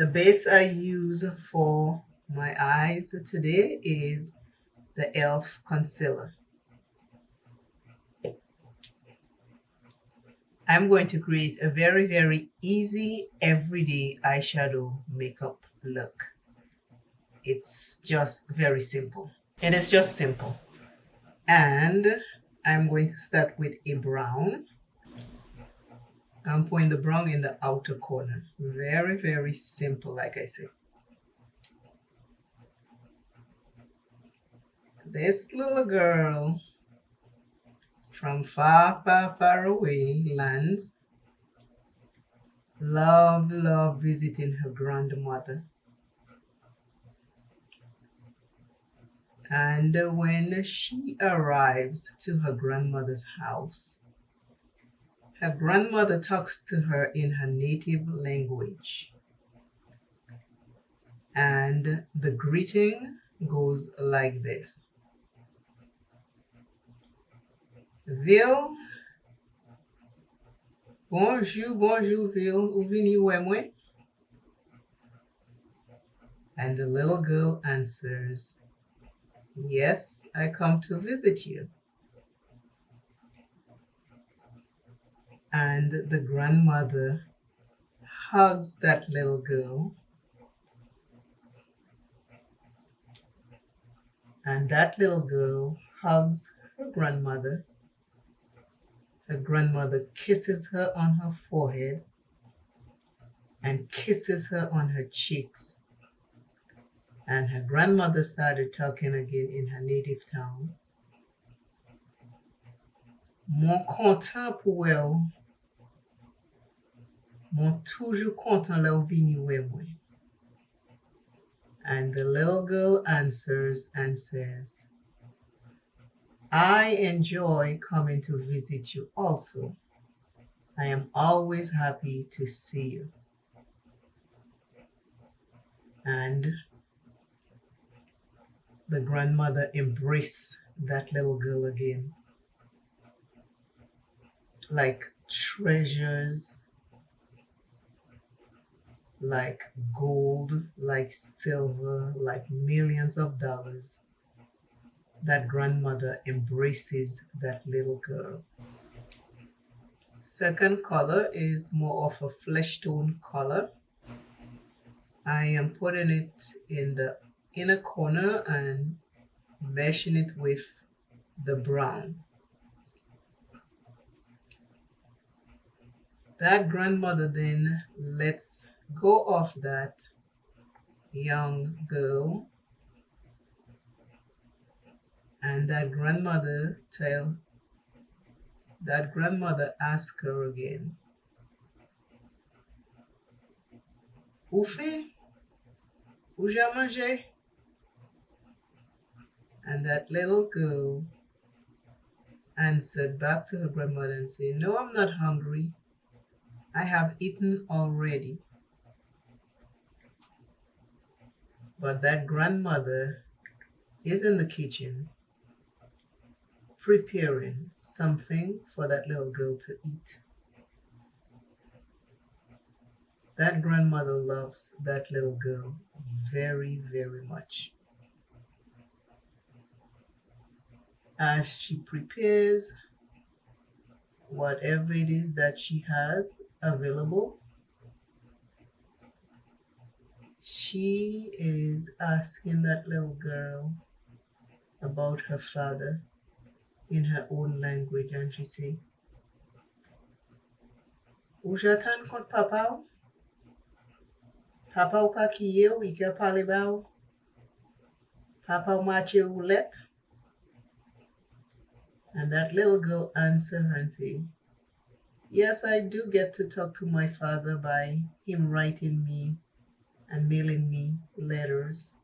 The base I use for my eyes today is the e.l.f. concealer. I'm going to create a very, very easy everyday eyeshadow makeup look. It's just very simple. It is just simple. And I'm going to start with a brown. I'm putting the brown in the outer corner. Very, very simple, like I said. This little girl from far, far, far away lands love visiting her grandmother. And when she arrives to her grandmother's house, her grandmother talks to her in her native language. And the greeting goes like this. Vil, bonjour, bonjour, Vil, ou vini wemwe? And the little girl answers, yes, I come to visit you. And the grandmother hugs that little girl. And that little girl hugs her grandmother. Her grandmother kisses her on her forehead and kisses her on her cheeks. And her grandmother started talking again in her native tongue. Mon content pou wè ou. Mon toujou content la ou vini wè mwen. And the little girl answers and says, I enjoy coming to visit you also. I am always happy to see you. And the grandmother embraced that little girl again, like treasures, like gold, like silver, like millions of dollars. That grandmother embraces that little girl. Second color is more of a flesh tone color. I am putting it in the inner corner and meshing it with the brown. That grandmother then lets go of that young girl, and that grandmother asks her again, Ou fe? Ou ja manje? And that little girl answered back to her grandmother and said, no, I'm not hungry. I have eaten already. But that grandmother is in the kitchen preparing something for that little girl to eat. That grandmother loves that little girl very, very much. As she prepares whatever it is that she has available, she is asking that little girl about her father in her own language, and she say, Ou jatan kont papa ou? Papa ou pa kiye ou, I ka pale ba ou? Papa ou mache ou let? And that little girl answered her and say, yes, I do get to talk to my father by him writing me and mailing me letters.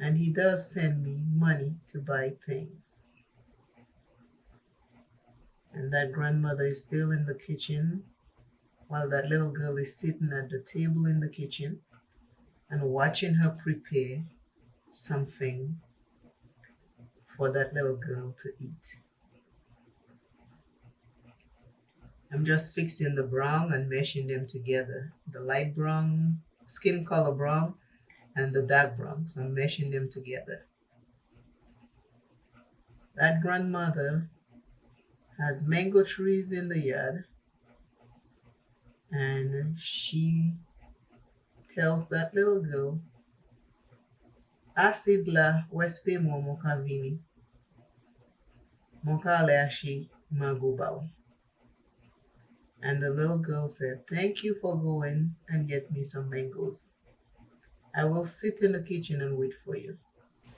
And he does send me money to buy things. And that grandmother is still in the kitchen while that little girl is sitting at the table in the kitchen and watching her prepare something for that little girl to eat. I'm just fixing the brown and meshing them together. The light brown, skin color brown, and the dark brown. So I'm meshing them together. That grandmother has mango trees in the yard, and she tells that little girl, Asidla wespe mo mokavini, mokale ashi magubao. And the little girl said, thank you for going and get me some mangoes. I will sit in the kitchen and wait for you.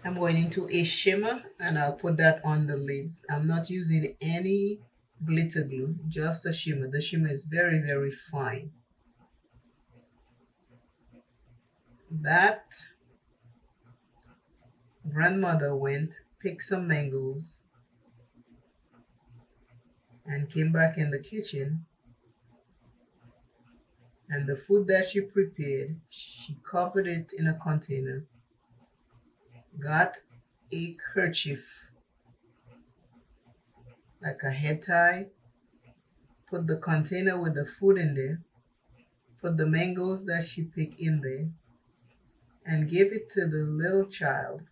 I'm going into a shimmer and I'll put that on the lids. I'm not using any glitter glue, just a shimmer. The shimmer is very, very fine. That grandmother went, picked some mangoes, and came back in the kitchen. And the food that she prepared, she covered it in a container, got a kerchief, like a head tie, put the container with the food in there, put the mangoes that she picked in there, and gave it to the little child.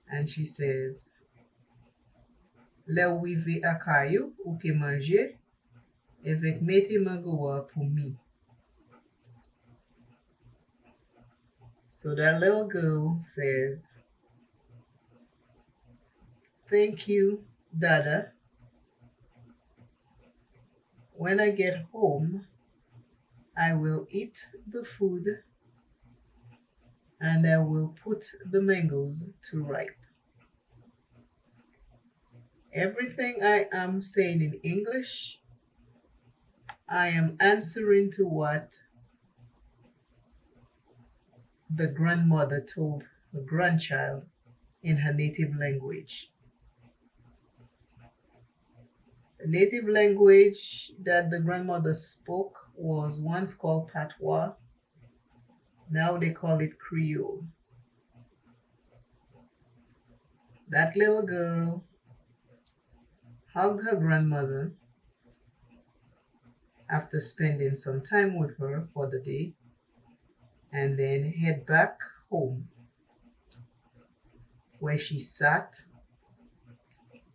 And she says, Le wive akayo ou ke manje, evek mete mangoa pou mi. So that little girl says, thank you, Dada. When I get home, I will eat the food and I will put the mangoes to ripe. Everything I am saying in English, I am answering to what the grandmother told her grandchild in her native language. The native language that the grandmother spoke was once called patois. Now they call it Creole. That little girl hugged her grandmother after spending some time with her for the day and then head back home, where she sat,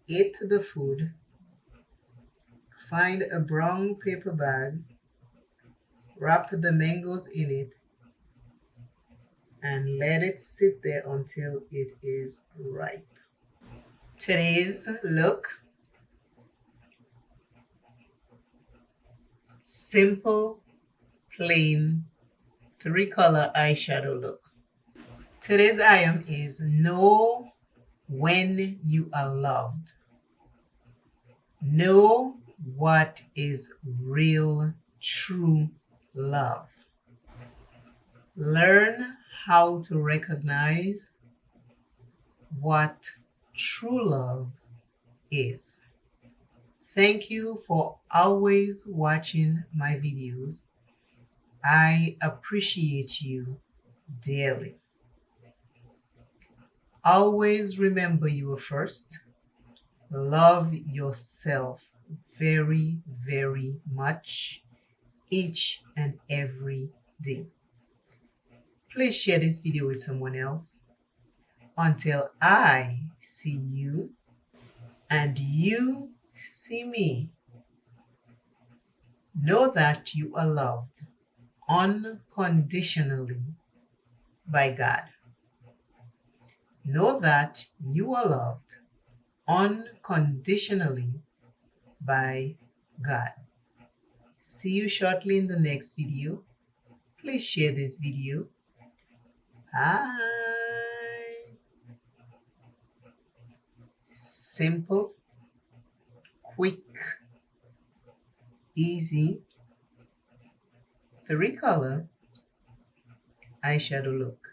ate the food, find a brown paper bag, wrap the mangoes in it, and let it sit there until it is ripe. Today's look: simple, plain, three-color eyeshadow look. Today's item is know when you are loved. Know what is real, true love. Learn how to recognize what true love is. Thank you for always watching my videos. I appreciate you dearly. Always remember you are first. Love yourself very, very much each and every day. Please share this video with someone else. Until I see you and you see me, know that you are loved unconditionally by God. Know that you are loved unconditionally by God. See you shortly in the next video. Please share this video. Bye. Simple, quick, easy, three-color eyeshadow look.